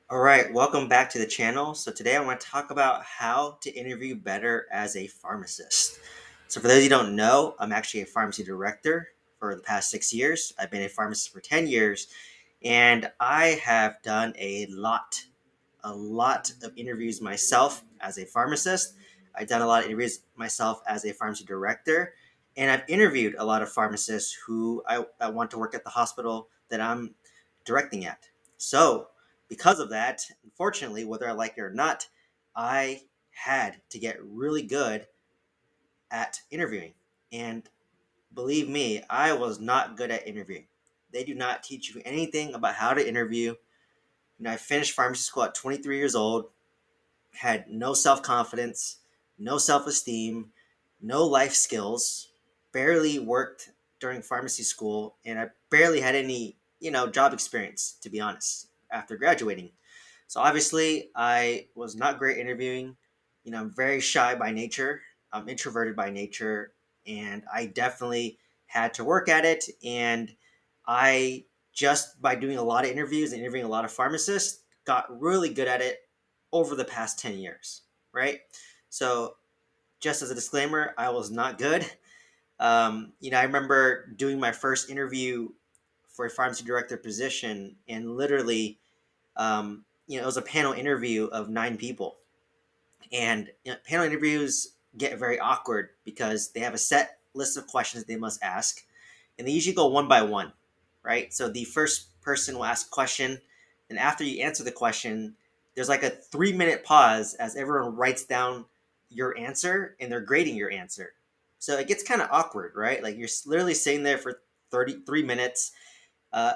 All right, welcome back to the channel. So today I want to talk about how to interview better as a pharmacist. So for those who don't know, I'm actually a pharmacy director for the past 6 years. I've been a pharmacist for 10 years, and I have done a lot of interviews myself as a pharmacist. I've done a lot of interviews myself as a pharmacy director, and I've interviewed a lot of pharmacists who I want to work at the hospital that I'm directing at. So, because of that, unfortunately, whether I like it or not, I had to get really good at interviewing. And believe me, I was not good at interviewing. They do not teach you anything about how to interview. I finished pharmacy school at 23 years old, had no self confidence, no self esteem, no life skills, barely worked during pharmacy school, and I barely had any, job experience, to be honest, after graduating. So obviously, I was not great interviewing. I'm very shy by nature, I'm introverted by nature, and I definitely had to work at it. And I just by doing a lot of interviews and interviewing a lot of pharmacists got really good at it over the past 10 years, right? So, just as a disclaimer, I was not good. I remember doing my first interview for a pharmacy director position, and literally, it was a panel interview of 9 people. And panel interviews get very awkward because they have a set list of questions they must ask, and they usually go one by one, right? So the first person will ask a question, and after you answer the question, there's like a 3 minute pause as everyone writes down your answer and they're grading your answer. So it gets kind of awkward, right? Like you're literally sitting there for 33 minutes.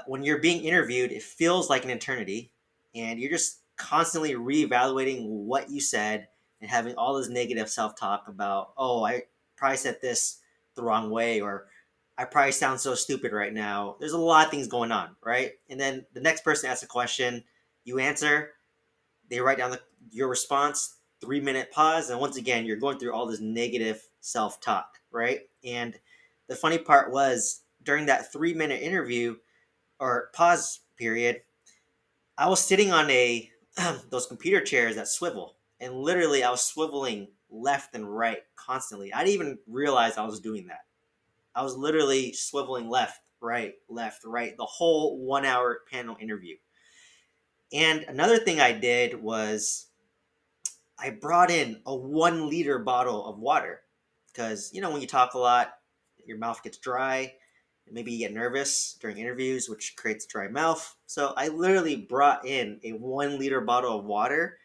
When you're being interviewed, it feels like an eternity, and you're just constantly reevaluating what you said and having all this negative self talk about, oh, I probably said this the wrong way, or I probably sound so stupid right now. There's a lot of things going on, right? And then the next person asks a question, you answer, they write down your response, 3 minute pause, and once again, you're going through all this negative self talk, right? And the funny part was during that 3 minute interview, or pause period, I was sitting on a those computer chairs that swivel, and literally I was swiveling left and right constantly. I didn't even realize I was doing that. I was literally swiveling left, right, the whole 1 hour panel interview. And another thing I did was I brought in a 1 liter bottle of water because when you talk a lot, your mouth gets dry. Maybe you get nervous during interviews, which creates a dry mouth. So I literally brought in a 1 liter bottle of water.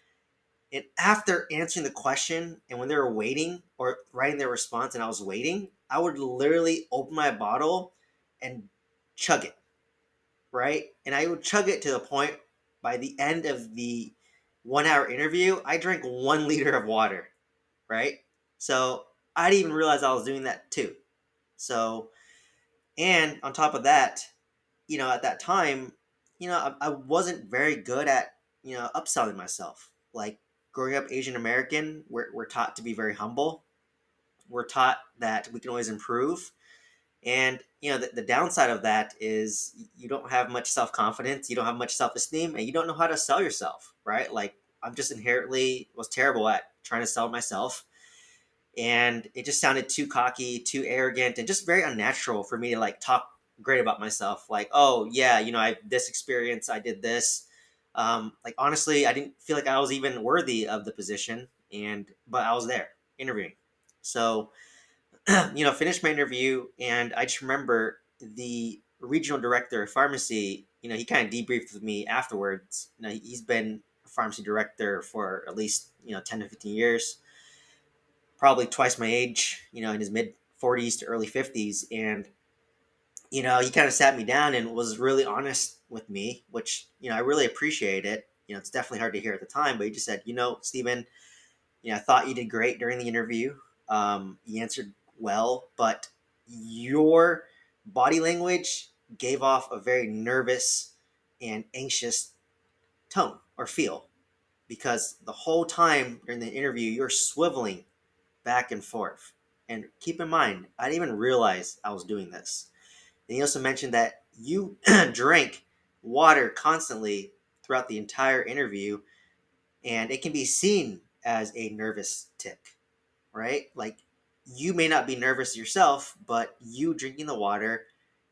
And after answering the question, and when they were waiting or writing their response, and I was waiting, I would literally open my bottle and chug it, right? And I would chug it to the point by the end of the 1 hour interview, I drank 1 liter of water, right? So I didn't even realize I was doing that too. So, and on top of that, at that time, I wasn't very good at, upselling myself. Like growing up Asian American, we're taught to be very humble. We're taught that we can always improve. And, the downside of that is you don't have much self confidence, you don't have much self esteem, and you don't know how to sell yourself, right? Like I'm just inherently was terrible at trying to sell myself, and it just sounded too cocky, too arrogant, and just very unnatural for me to like talk great about myself. Like, oh yeah, I have this experience, I did this. Like honestly, I didn't feel like I was even worthy of the position, and but I was there interviewing. So, finished my interview, and I just remember the regional director of pharmacy. He kind of debriefed with me afterwards. He's been a pharmacy director for at least 10 to 15 years, probably twice my age, in his mid 40s to early 50s. And, he kind of sat me down and was really honest with me, which, I really appreciate it. It's definitely hard to hear at the time, but he just said, Stephen, I thought you did great during the interview. You answered well, but your body language gave off a very nervous and anxious tone or feel, because the whole time during the interview, you're swiveling back and forth. And keep in mind, I didn't even realize I was doing this. And he also mentioned that you drank water constantly throughout the entire interview, and it can be seen as a nervous tick, right? Like, you may not be nervous yourself, but you drinking the water,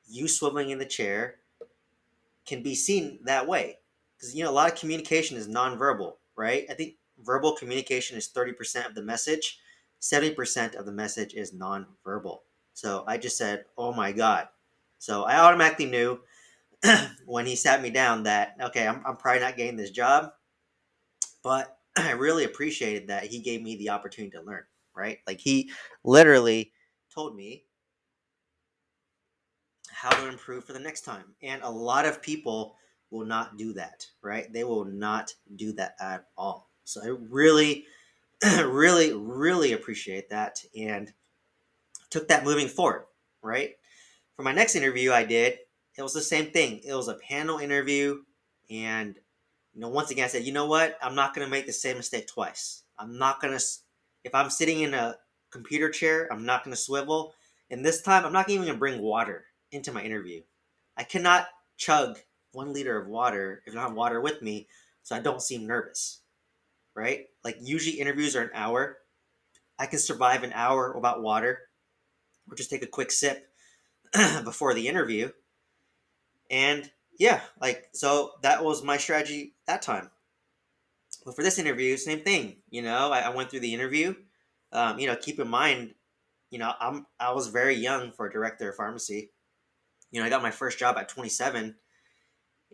you swiveling in the chair, can be seen that way. Because, a lot of communication is nonverbal, right? I think verbal communication is 30% of the message, 70% of the message is nonverbal. So I just said, oh my God. So I automatically knew when he sat me down that, okay, I'm probably not getting this job, but I really appreciated that he gave me the opportunity to learn, right? Like, he literally told me how to improve for the next time. And a lot of people will not do that, right? They will not do that at all. So I really, really appreciate that and took that moving forward, right? For my next interview I did, it was the same thing. It was a panel interview. And, once again, I said, you know what? I'm not going to make the same mistake twice. I'm not going to, if I'm sitting in a computer chair, I'm not going to swivel. And this time, I'm not even going to bring water into my interview. I cannot chug 1 liter of water if I don't have water with me, so I don't seem nervous, right? Like, usually interviews are an hour. I can survive an hour without water or just take a quick sip before the interview. And yeah, like, so that was my strategy that time. But for this interview, same thing. I went through the interview. Keep in mind, I was very young for a director of pharmacy. I got my first job at 27,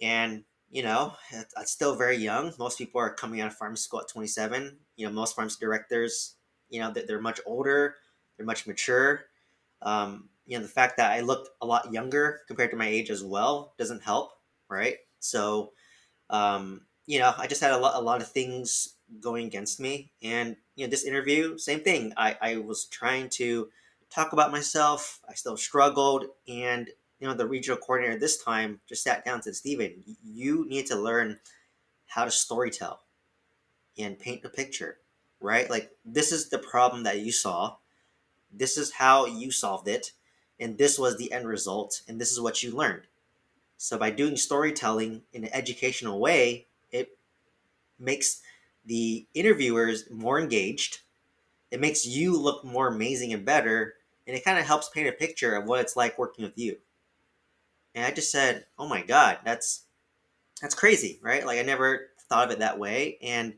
and it's still very young. Most people are coming out of pharmacy school at 27. Most pharmacy directors, they're much older, they're much mature. The fact that I looked a lot younger compared to my age as well doesn't help, right? So, I just had a lot of things going against me. And, this interview, same thing. I was trying to talk about myself. I still struggled. And, the regional coordinator this time just sat down and said, Steven, you need to learn how to storytell and paint a picture, right? Like, this is the problem that you saw. This is how you solved it. And this was the end result. And this is what you learned. So by doing storytelling in an educational way, it makes the interviewers more engaged. It makes you look more amazing and better, and it kind of helps paint a picture of what it's like working with you. And I just said, "Oh my God, that's crazy, right?" Like, I never thought of it that way, and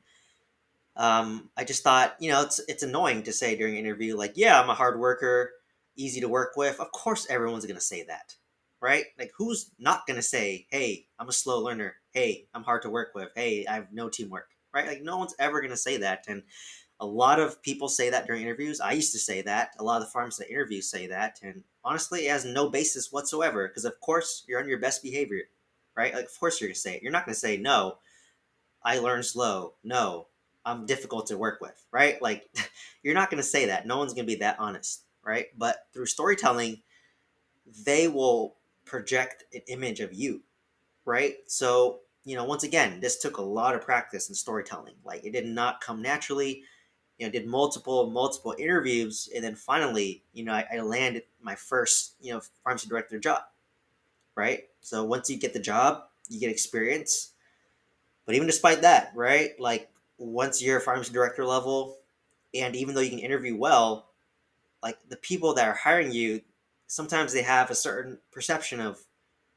I just thought, it's annoying to say during an interview, like, "Yeah, I'm a hard worker, easy to work with." Of course, everyone's gonna say that, right? Like, who's not gonna say, "Hey, I'm a slow learner. Hey, I'm hard to work with. Hey, I have no teamwork." Right? Like, no one's ever gonna say that, and a lot of people say that during interviews. I used to say that. A lot of the pharmacists that interview say that, and honestly, it has no basis whatsoever. Because of course, you're on your best behavior, right? Like, of course, you're gonna say it. You're not gonna say no. I learn slow. No, I'm difficult to work with, right? Like, you're not going to say that. No one's going to be that honest, right? But through storytelling, they will project an image of you, right? So, once again, this took a lot of practice in storytelling. Like, it did not come naturally. Did multiple interviews, and then finally, I landed my first, pharmacy director job, right? So once you get the job, you get experience. But even despite that, right? Like, once you're a pharmacy director level, and even though you can interview well, like, the people that are hiring you, sometimes they have a certain perception of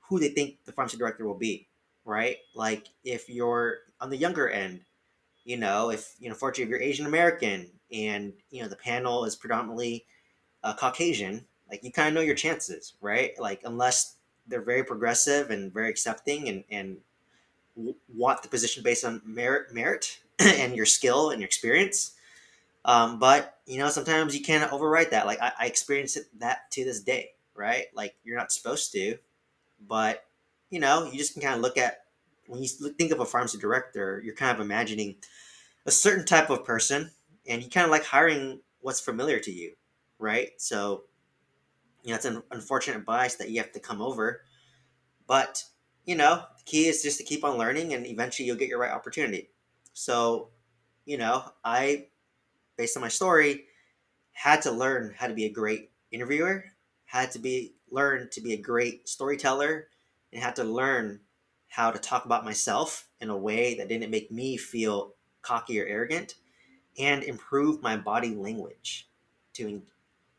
who they think the pharmacy director will be, right? Like, if you're on the younger end, if fortunately if you're Asian American and the panel is predominantly Caucasian, like, you kind of know your chances, right? Like, unless they're very progressive and very accepting and want the position based on merit and your skill and your experience. But sometimes you can't overwrite that. Like, I experience that to this day, right? Like, you're not supposed to, but you just can kind of look at, when you think of a pharmacy director, you're kind of imagining a certain type of person, and you kind of like hiring what's familiar to you, right? So it's an unfortunate bias that you have to come over, but the key is just to keep on learning, and eventually you'll get your right opportunity. So I, based on my story, had to learn how to be a great interviewer, had to be learn to be a great storyteller, and had to learn how to talk about myself in a way that didn't make me feel cocky or arrogant, and improve my body language to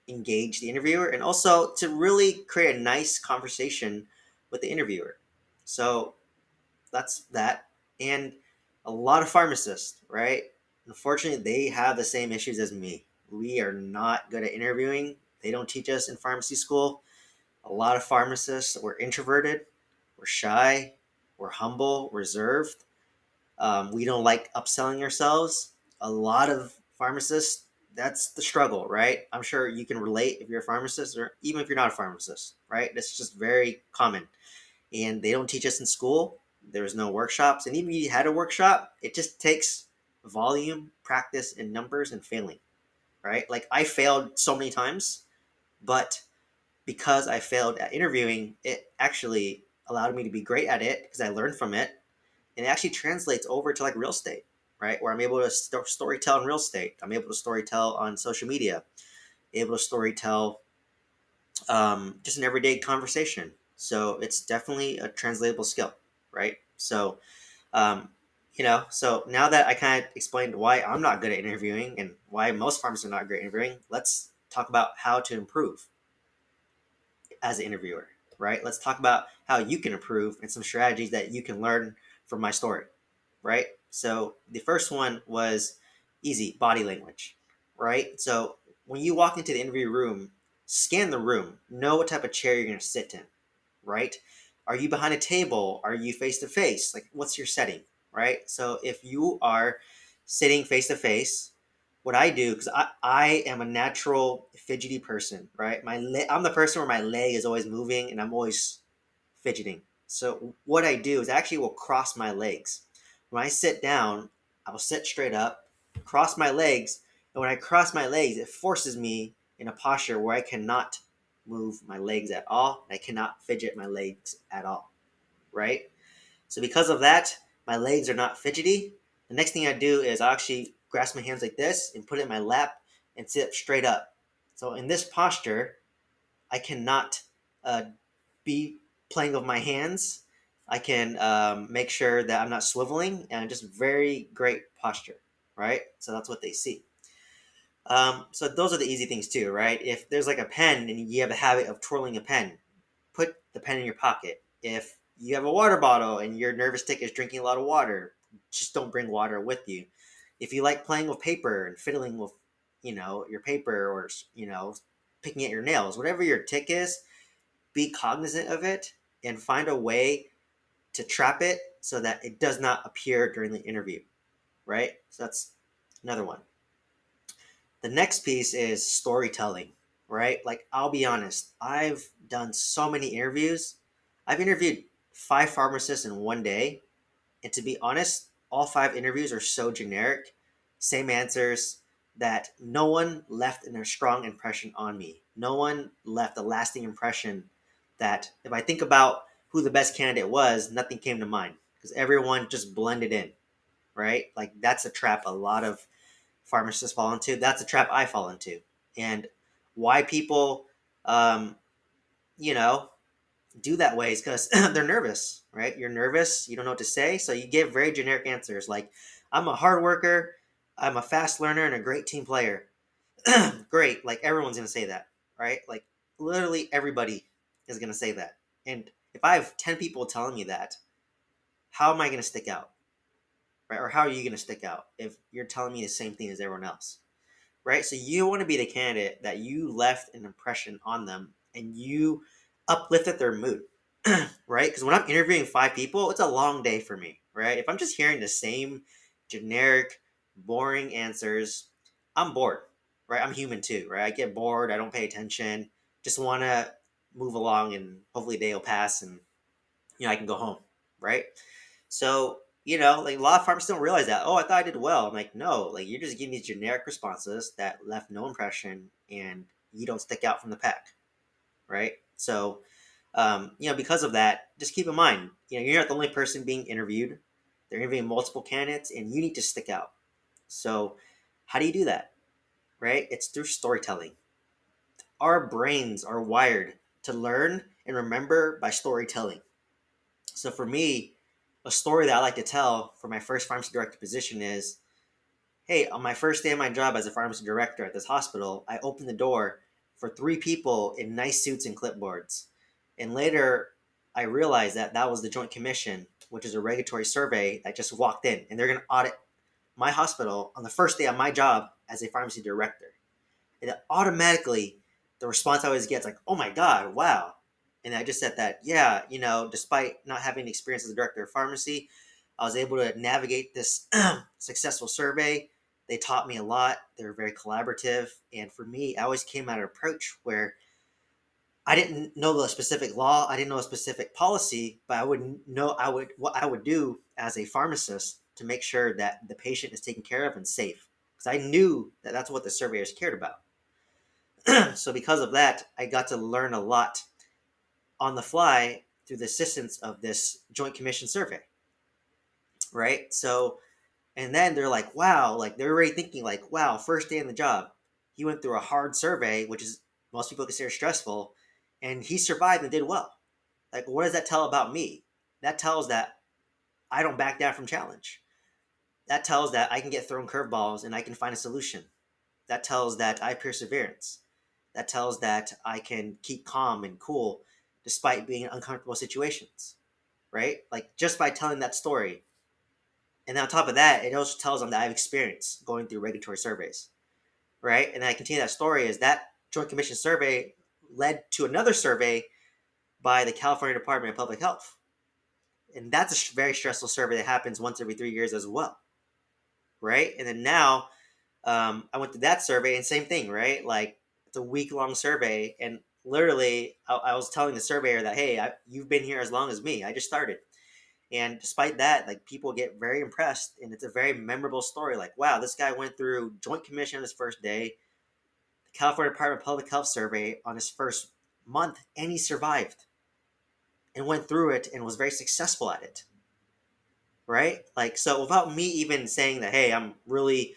engage the interviewer and also to really create a nice conversation with the interviewer. So that's that. And a lot of pharmacists, right? Unfortunately, they have the same issues as me. We are not good at interviewing. They don't teach us in pharmacy school. A lot of pharmacists, we're introverted, we're shy, we're humble, reserved. We don't like upselling ourselves. A lot of pharmacists, that's the struggle, right? I'm sure you can relate if you're a pharmacist or even if you're not a pharmacist, right? That's just very common. And they don't teach us in school. There's no workshops. And even if you had a workshop, it just takes volume, practice, and numbers and failing, right? Like I failed so many times, but because I failed at interviewing, it actually allowed me to be great at it because I learned from it, and it actually translates over to like real estate, right? Where I'm able to story tell in real estate. I'm able to story tell on social media, able to story tell just an everyday conversation. So it's definitely a translatable skill, right? So, um, so now that I kind of explained why I'm not good at interviewing and why most pharmacists are not great at interviewing, let's talk about how to improve as an interviewer, right? Let's talk about how you can improve and some strategies that you can learn from my story, right? So the first one was easy body language, right? So when you walk into the interview room, scan the room, know what type of chair you're going to sit in, right? Are you behind a table? Are you face to face? Like, what's your setting, right? So if you are sitting face to face, what I do, because I am a natural fidgety person, right? I'm the person where my leg is always moving and I'm always fidgeting. So what I do is I actually will cross my legs. When I sit down, I will sit straight up, cross my legs, and when I cross my legs, it forces me in a posture where I cannot move my legs at all. I cannot fidget my legs at all, right? So because of that, my legs are not fidgety. The next thing I do is I actually grasp my hands like this and put it in my lap and sit up straight up. So in this posture, I cannot uh, be playing with my hands. I can make sure that I'm not swiveling and just very great posture, right? So that's what they see. So those are the easy things too, right? If there's like a pen and you have a habit of twirling a pen, put the pen in your pocket. If you have a water bottle and your nervous tick is drinking a lot of water, just don't bring water with you. If you like playing with paper and fiddling with, your paper or, picking at your nails, whatever your tick is, be cognizant of it and find a way to trap it so that it does not appear during the interview, right? So that's another one. The next piece is storytelling, right? Like, I'll be honest, I've done so many interviews. I've interviewed 5 pharmacists in one day. And to be honest, all 5 interviews are so generic, same answers, that no one left a strong impression on me. No one left a lasting impression that if I think about who the best candidate was, nothing came to mind because everyone just blended in, right? Like, that's a trap a lot of pharmacists fall into. That's a trap I fall into. And why people, um, you know, do that way is because they're nervous, right? You're nervous, you don't know what to say, so you give very generic answers like, I'm a hard worker, I'm a fast learner, and a great team player. Great, like everyone's gonna say that, right? Like literally everybody is gonna say that. And if I have 10 people telling me that, how am I gonna stick out, right? Or how are you gonna stick out if you're telling me the same thing as everyone else? Right? So you want to be the candidate that you left an impression on them and you uplifted their mood, right? Because when I'm interviewing 5 people, it's a long day for me, right? If I'm just hearing the same generic, boring answers, I'm bored, right? I'm human too, right? I get bored, I don't pay attention, just want to move along and hopefully a day will pass and, I can go home, right? So, like a lot of farmers don't realize that. Oh, I thought I did well. I'm like, no, like you're just giving these generic responses that left no impression and you don't stick out from the pack, right? So, because of that, just keep in mind, you're not the only person being interviewed. They're interviewing multiple candidates and you need to stick out. So, how do you do that, right? It's through storytelling. Our brains are wired to learn and remember by storytelling. So, for me, a story that I like to tell for my first pharmacy director position is, hey, on my first day of my job as a pharmacy director at this hospital, I opened the door for three people in nice suits and clipboards. And later, I realized that that was the Joint Commission, which is a regulatory survey that just walked in, and they're going to audit my hospital on the first day of my job as a pharmacy director. And automatically, the response I always get is like, oh my God, wow. And I just said that, yeah, despite not having experience as a director of pharmacy, I was able to navigate this successful survey. They taught me a lot. They were very collaborative. And for me, I always came at an approach where I didn't know the specific law, I didn't know a specific policy, but I would know what I would do as a pharmacist to make sure that the patient is taken care of and safe. Because I knew that that's what the surveyors cared about. So because of that, I got to learn a lot on the fly through the assistance of this Joint Commission survey, right? So, and then they're like, wow, like they're already thinking like, wow, first day in the job, he went through a hard survey, which is most people consider stressful, and he survived and did well. Like, what does that tell about me? That tells that I don't back down from challenge. That tells that I can get thrown curveballs and I can find a solution. That tells that I have perseverance. That tells that I can keep calm and cool despite being in uncomfortable situations, right? Like just by telling that story. And then on top of that, it also tells them that I have experience going through regulatory surveys, right? And then I continue that story is that Joint Commission survey led to another survey by the California Department of Public Health. And that's a very stressful survey that happens once every 3 years as well, right? And then now I went through that survey and same thing, right? Like it's a week-long survey, and literally I was telling the surveyor that, hey, you've been here as long as me. I just started. And despite that, like people get very impressed, and it's a very memorable story. Like, wow, this guy went through Joint Commission on his first day, the California Department of Public Health survey on his first month, and he survived and went through it and was very successful at it, right? Like, so without me even saying that, hey, I'm really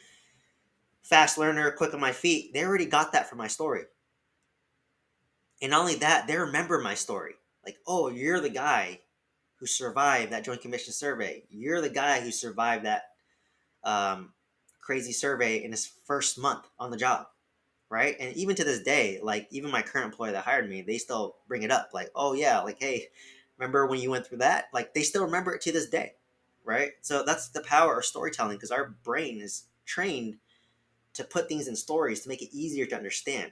fast learner, quick on my feet, they already got that from my story. And not only that, they remember my story. Like, oh, you're the guy who survived that Joint Commission survey. You're the guy who survived that crazy survey in his first month on the job, right? And even to this day, like even my current employer that hired me, they still bring it up. Like, oh yeah, like hey, remember when you went through that? Like they still remember it to this day, right? So that's the power of storytelling because our brain is trained to put things in stories to make it easier to understand,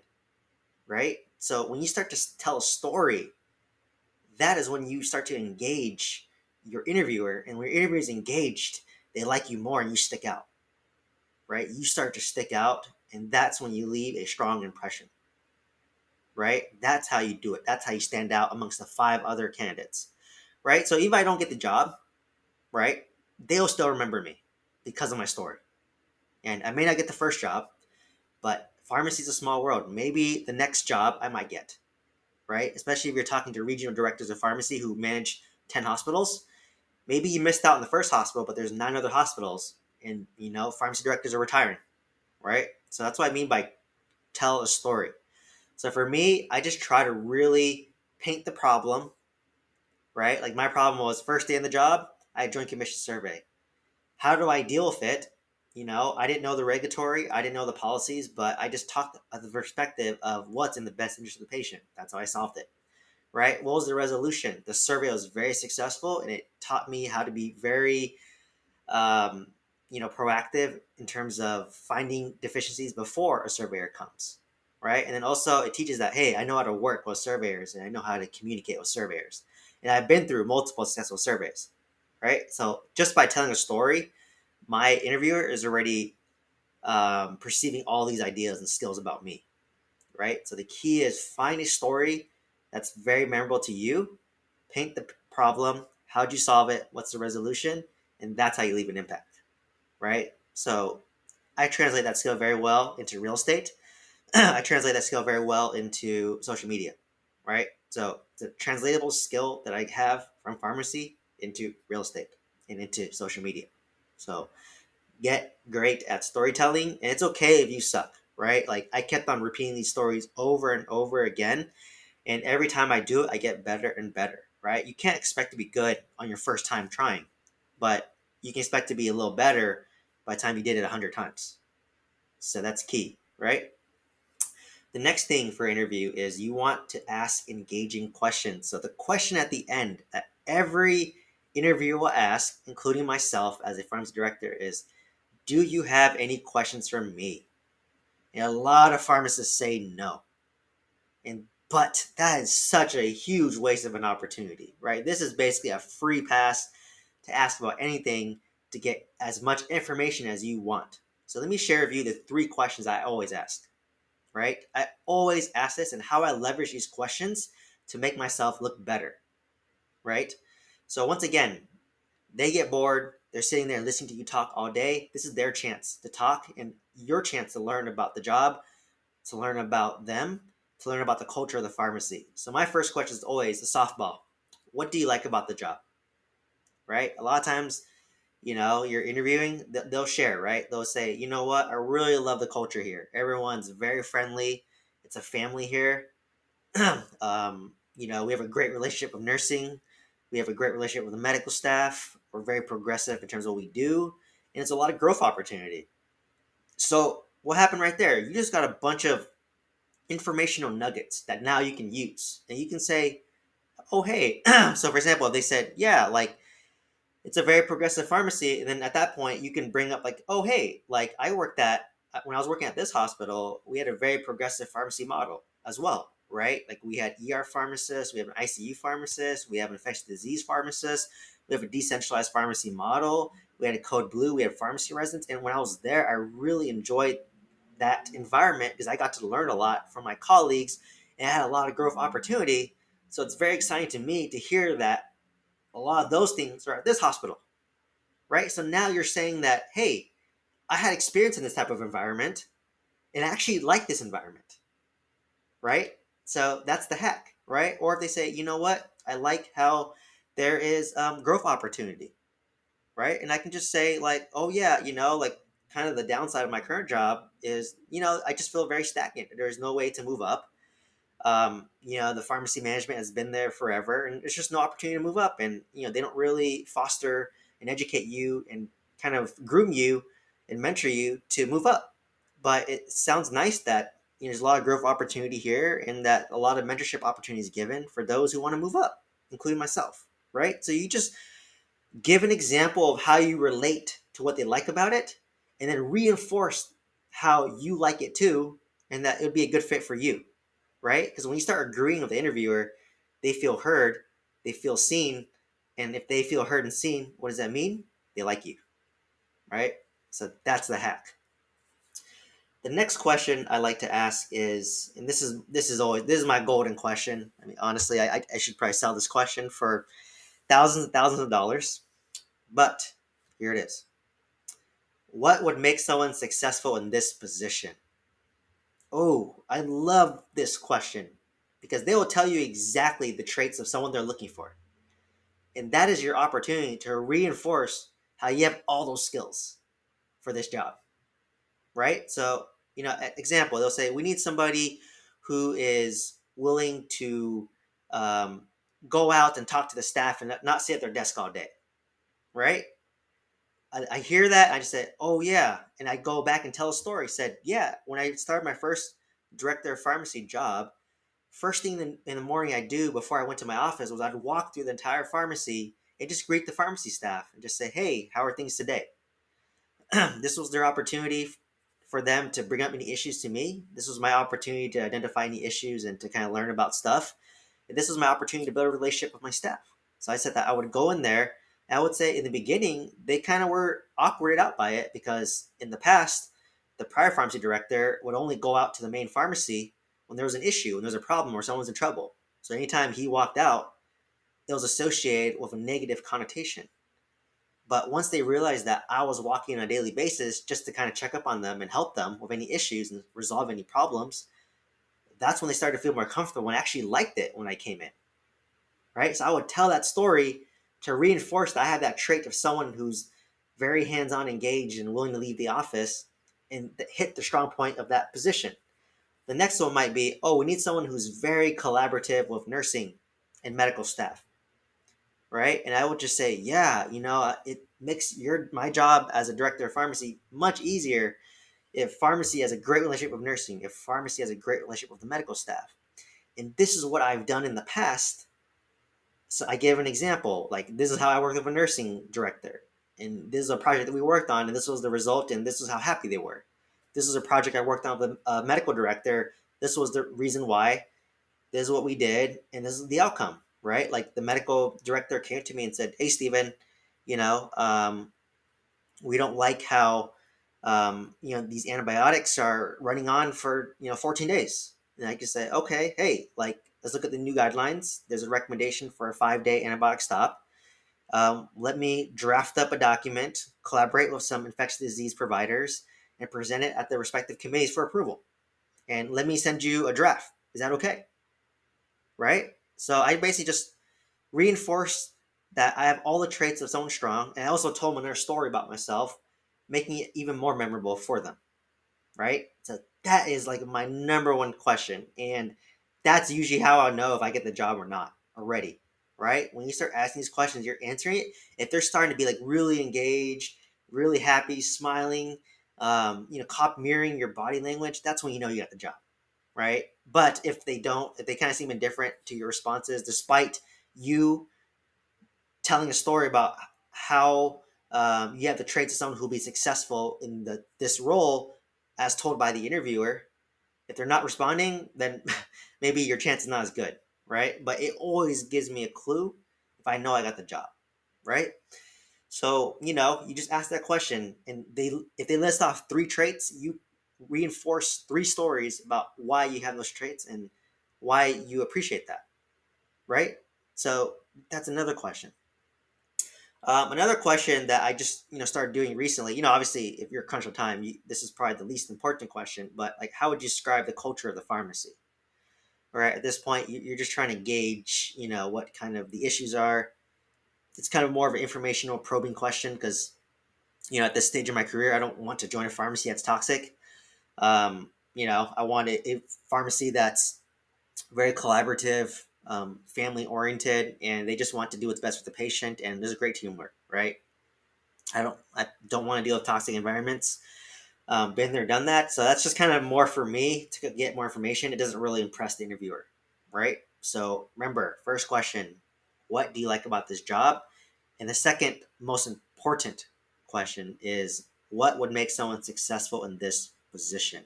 right? So when you start to tell a story, that is when you start to engage your interviewer, and when your interviewer is engaged, they like you more and you stick out, right? You start to stick out, and that's when you leave a strong impression, right? That's how you do it. That's how you stand out amongst the five other candidates, right? So even if I don't get the job, right, they'll still remember me because of my story. And I may not get the first job, but pharmacy is a small world. Maybe the next job I might get, right? Especially if you're talking to regional directors of pharmacy who manage 10 hospitals. Maybe you missed out in the first hospital, but there's 9 other hospitals, and pharmacy directors are retiring, right? So that's what I mean by tell a story. So for me, I just try to really paint the problem, right? Like my problem was first day in the job, I had Joint Commission survey. How do I deal with it? I didn't know the regulatory, I didn't know the policies, but I just talked at the perspective of what's in the best interest of the patient. That's how I solved it, right? What was the resolution? The survey was very successful, and it taught me how to be very, proactive in terms of finding deficiencies before a surveyor comes, right? And then also it teaches that, hey, I know how to work with surveyors and I know how to communicate with surveyors. And I've been through multiple successful surveys, right? So just by telling a story, my interviewer is already perceiving all these ideas and skills about me, right? So the key is find a story that's very memorable to you, paint the problem, how'd you solve it, what's the resolution, and that's how you leave an impact, right? So I translate that skill very well into real estate. I translate that skill very well into social media, right? So it's a translatable skill that I have from pharmacy into real estate and into social media. So get great at storytelling, and it's okay if you suck, right? Like I kept on repeating these stories over and over again, and every time I do it, I get better and better, right? You can't expect to be good on your first time trying. but you can expect to be a little better by the time you did it 100 times. So that's key, right? The next thing for interview is you want to ask engaging questions. So the question at the end that every interviewer will ask, including myself as a pharmacy director, is, do you have any questions for me? And a lot of pharmacists say no. But that is such a huge waste of an opportunity, right? This is basically a free pass to ask about anything to get as much information as you want. So let me share with you the 3 questions I always ask, right? I always ask this and how I leverage these questions to make myself look better, right? So once again, they get bored. They're sitting there listening to you talk all day. This is their chance to talk and your chance to learn about the job, to learn about them, to learn about the culture of the pharmacy. So my first question is always the softball. What do you like about the job? Right? A lot of times, you're interviewing, they'll share, right? They'll say, you know what? I really love the culture here. Everyone's very friendly. It's a family here. We have a great relationship with nursing. We have a great relationship with the medical staff. We're very progressive in terms of what we do. And it's a lot of growth opportunity. So what happened right there? You just got a bunch of informational nuggets that now you can use. And you can say, oh, hey, so for example, if they said, yeah, like it's a very progressive pharmacy. And then at that point, you can bring up, like, oh, hey, like when I was working at this hospital, we had a very progressive pharmacy model as well, right? Like we had ER pharmacists, we have an ICU pharmacist, we have an infectious disease pharmacist, we have a decentralized pharmacy model, we had a code blue, we had pharmacy residents. And when I was there, I really enjoyed that environment because I got to learn a lot from my colleagues and I had a lot of growth opportunity. So it's very exciting to me to hear that a lot of those things are at this hospital, right? So now you're saying that, hey, I had experience in this type of environment and I actually like this environment, right? So that's the hack, right? Or if they say, you know what, I like how there is growth opportunity, right? And I can just say, like, oh yeah, like kind of the downside of my current job is, I just feel very stagnant. There's no way to move up. The pharmacy management has been there forever, and there's just no opportunity to move up. And they don't really foster and educate you and kind of groom you and mentor you to move up. But it sounds nice that there's a lot of growth opportunity here, and that a lot of mentorship opportunities given for those who want to move up, including myself. Right? So you just give an example of how you relate to what they like about it, and then reinforce how you like it too, and that it would be a good fit for you, right? Because when you start agreeing with the interviewer, they feel heard, they feel seen, and if they feel heard and seen, what does that mean? They like you, right? So that's the hack. The next question I like to ask is, and this is my golden question. I mean, honestly, I should probably sell this question for thousands and thousands of dollars, but here it is. What would make someone successful in this position? Oh, I love this question because they will tell you exactly the traits of someone they're looking for. And that is your opportunity to reinforce how you have all those skills for this job, right? So, example, they'll say, we need somebody who is willing to um, go out and talk to the staff and not sit at their desk all day, right? I hear that. I just said, oh, yeah. And I go back and tell a story. Said, yeah, when I started my first director of pharmacy job, first thing in the morning I do before I went to my office was I'd walk through the entire pharmacy and just greet the pharmacy staff and just say, hey, how are things today? This was their opportunity for them to bring up any issues to me. This was my opportunity to identify any issues and to kind of learn about stuff. And this was my opportunity to build a relationship with my staff. So I said that I would go in there. And I would say in the beginning, they kind of were awkwarded out by it because in the past, the prior pharmacy director would only go out to the main pharmacy when there was an issue, when there was a problem, or someone's in trouble. So anytime he walked out, it was associated with a negative connotation. But once they realized that I was walking on a daily basis just to kind of check up on them and help them with any issues and resolve any problems, that's when they started to feel more comfortable and actually liked it when I came in, right? So I would tell that story to reinforce that I have that trait of someone who's very hands-on engaged and willing to leave the office and hit the strong point of that position. The next one might be, oh, we need someone who's very collaborative with nursing and medical staff, right? And I would just say, yeah, makes my job as a director of pharmacy much easier if pharmacy has a great relationship with nursing, if pharmacy has a great relationship with the medical staff. And this is what I've done in the past. So I gave an example, like this is how I worked with a nursing director, and this is a project that we worked on, and this was the result, and this is how happy they were. This is a project I worked on with a medical director. This was the reason why. This is what we did, and this is the outcome, right? Like the medical director came to me and said, "Hey, Stephen, you know, we don't like how these antibiotics are running on for 14 days." And I just say, okay, hey, like let's look at the new guidelines. There's a recommendation for a 5-day antibiotic stop. Let me draft up a document, collaborate with some infectious disease providers, and present it at the respective committees for approval. And let me send you a draft. Is that okay? Right? So I basically just reinforce that I have all the traits of someone strong, and I also told them another story about myself, making it even more memorable for them. Right? So that is like my number one question, and that's usually how I know if I get the job or not already. Right? When you start asking these questions, you're answering it. If they're starting to be like really engaged, really happy, smiling, cop mirroring your body language, that's when you know you got the job. Right? But if they don't, if they kind of seem indifferent to your responses, despite you telling a story about how you have the traits of someone who will be successful in this role as told by the interviewer, if they're not responding, then maybe your chance is not as good, right? But it always gives me a clue if I know I got the job, right? So, you just ask that question, and if they list off 3 traits, you reinforce 3 stories about why you have those traits and why you appreciate that, right? So that's another question. Another question that I just started doing recently, obviously if you're crunch on time, this is probably the least important question, but like how would you describe the culture of the pharmacy? Right at this point, you're just trying to gauge, what kind of the issues are. It's kind of more of an informational probing question because at this stage of my career, I don't want to join a pharmacy that's toxic. I want a pharmacy that's very collaborative, family oriented, and they just want to do what's best for the patient. And there's a great teamwork, right? I don't want to deal with toxic environments. Been there, done that. So that's just kind of more for me to get more information. It doesn't really impress the interviewer, right? So remember, first question, what do you like about this job? And the second most important question is, what would make someone successful in this position,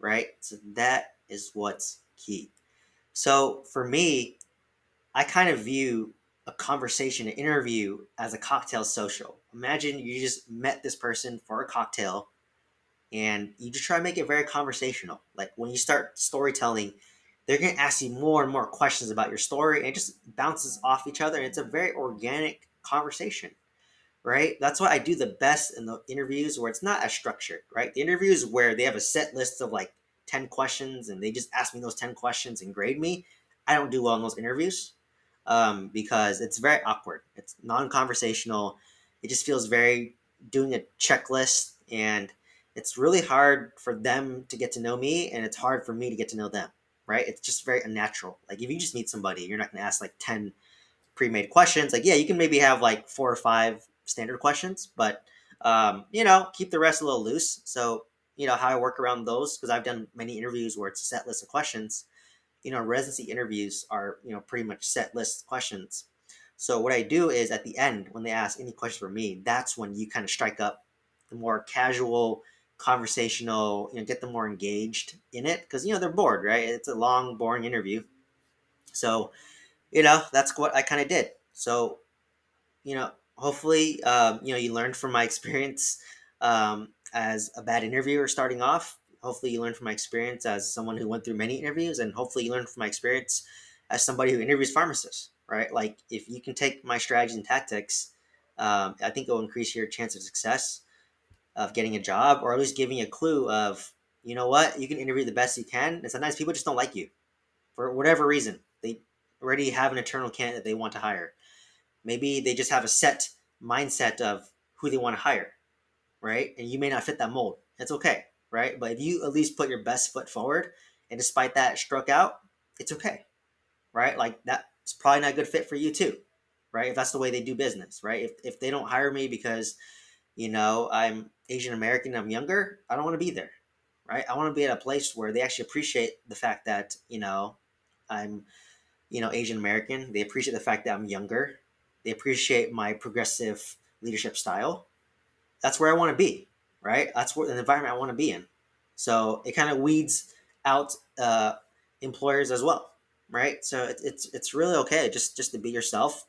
right? So that is what's key. So for me, I kind of view a conversation, an interview, as a cocktail social. Imagine you just met this person for a cocktail and you just try to make it very conversational. Like when you start storytelling, they're going to ask you more and more questions about your story, and it just bounces off each other. And it's a very organic conversation, right? That's why I do the best in the interviews where it's not as structured, right? The interviews where they have a set list of like 10 questions and they just ask me those 10 questions and grade me. I don't do well in those interviews because it's very awkward. It's non-conversational. It just feels very doing a checklist, and it's really hard for them to get to know me, and it's hard for me to get to know them, right? It's just very unnatural. Like if you just meet somebody, you're not going to ask like 10 pre-made questions. Like, yeah, you can maybe have like 4 or 5 standard questions, but keep the rest a little loose. So how I work around those, because I've done many interviews where it's a set list of questions. Residency interviews are pretty much set list questions. So what I do is at the end, when they ask any question for me, that's when you kind of strike up the more casual, conversational, get them more engaged in it, because they're bored, right? It's a long, boring interview. So that's what I kind of did. So hopefully, you learned from my experience as a bad interviewer starting off. Hopefully, you learned from my experience as someone who went through many interviews, and hopefully, you learned from my experience as somebody who interviews pharmacists. Right? Like, if you can take my strategies and tactics, I think it will increase your chance of success of getting a job, or at least giving you a clue of, what, you can interview the best you can, and sometimes people just don't like you for whatever reason. They already have an internal candidate they want to hire. Maybe they just have a set mindset of who they want to hire, right? And you may not fit that mold. It's okay, right? But if you at least put your best foot forward, and despite that struck out, it's okay, right? Like that's probably not a good fit for you too. right? If that's the way they do business, right? If they don't hire me because, I'm Asian American, I'm younger, I don't want to be there, right? I want to be at a place where they actually appreciate the fact that, I'm, Asian American. They appreciate the fact that I'm younger. They appreciate my progressive leadership style. That's where I want to be, right? That's where the environment I want to be in. So it kind of weeds out employers as well, right? So it's really okay just to be yourself.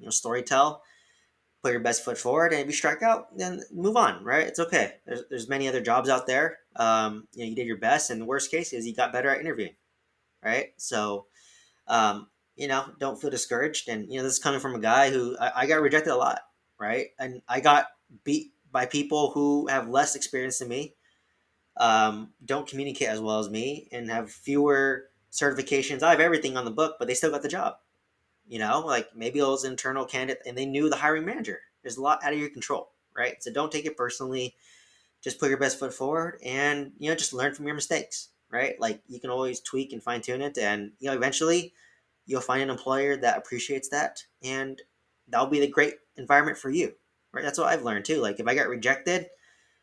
Story tell, put your best foot forward, and if you strike out, then move on, right? It's okay. There's many other jobs out there. You did your best, and the worst case is you got better at interviewing, right? So don't feel discouraged. And this is coming from a guy who I got rejected a lot, right? And I got beat by people who have less experience than me, don't communicate as well as me, and have fewer certifications. I have everything on the book, but they still got the job. Like maybe it was an internal candidate and they knew the hiring manager. There's a lot out of your control, right? So don't take it personally. Just put your best foot forward, and just learn from your mistakes, right? Like you can always tweak and fine tune it, and eventually you'll find an employer that appreciates that, and that'll be the great environment for you, right? That's what I've learned too. Like if I got rejected,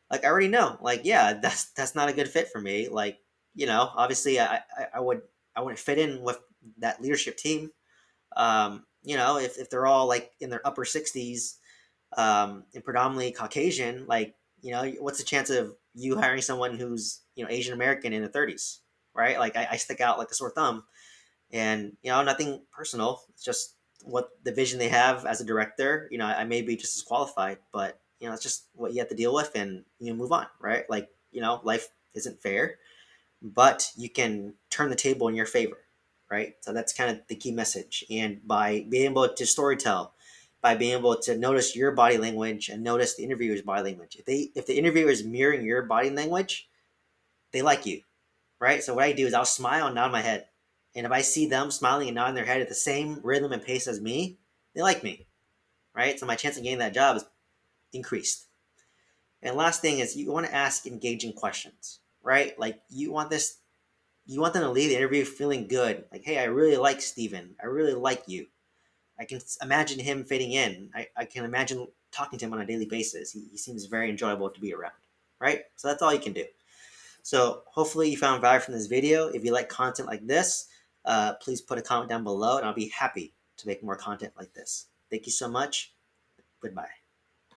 like I already know, like yeah, that's not a good fit for me. Like obviously I wouldn't fit in with that leadership team. If they're all like in their upper 60s, and predominantly Caucasian, like what's the chance of you hiring someone who's Asian American in the 30s, right? Like I stick out like a sore thumb, and nothing personal. It's just what the vision they have as a director. I may be just as qualified, but it's just what you have to deal with, and move on, right? Like life isn't fair, but you can turn the table in your favor, right? So that's kind of the key message. And by being able to storytell, by being able to notice your body language and notice the interviewer's body language, if the interviewer is mirroring your body language, they like you, right? So what I do is I'll smile and nod my head. And if I see them smiling and nodding their head at the same rhythm and pace as me, they like me, right? So my chance of getting that job is increased. And last thing is you want to ask engaging questions, right? Like you want them to leave the interview feeling good. Like, hey, I really like Steven. I really like you. I can imagine him fitting in. I can imagine talking to him on a daily basis. He seems very enjoyable to be around, right? So that's all you can do. So hopefully you found value from this video. If you like content like this, please put a comment down below, and I'll be happy to make more content like this. Thank you so much. Goodbye.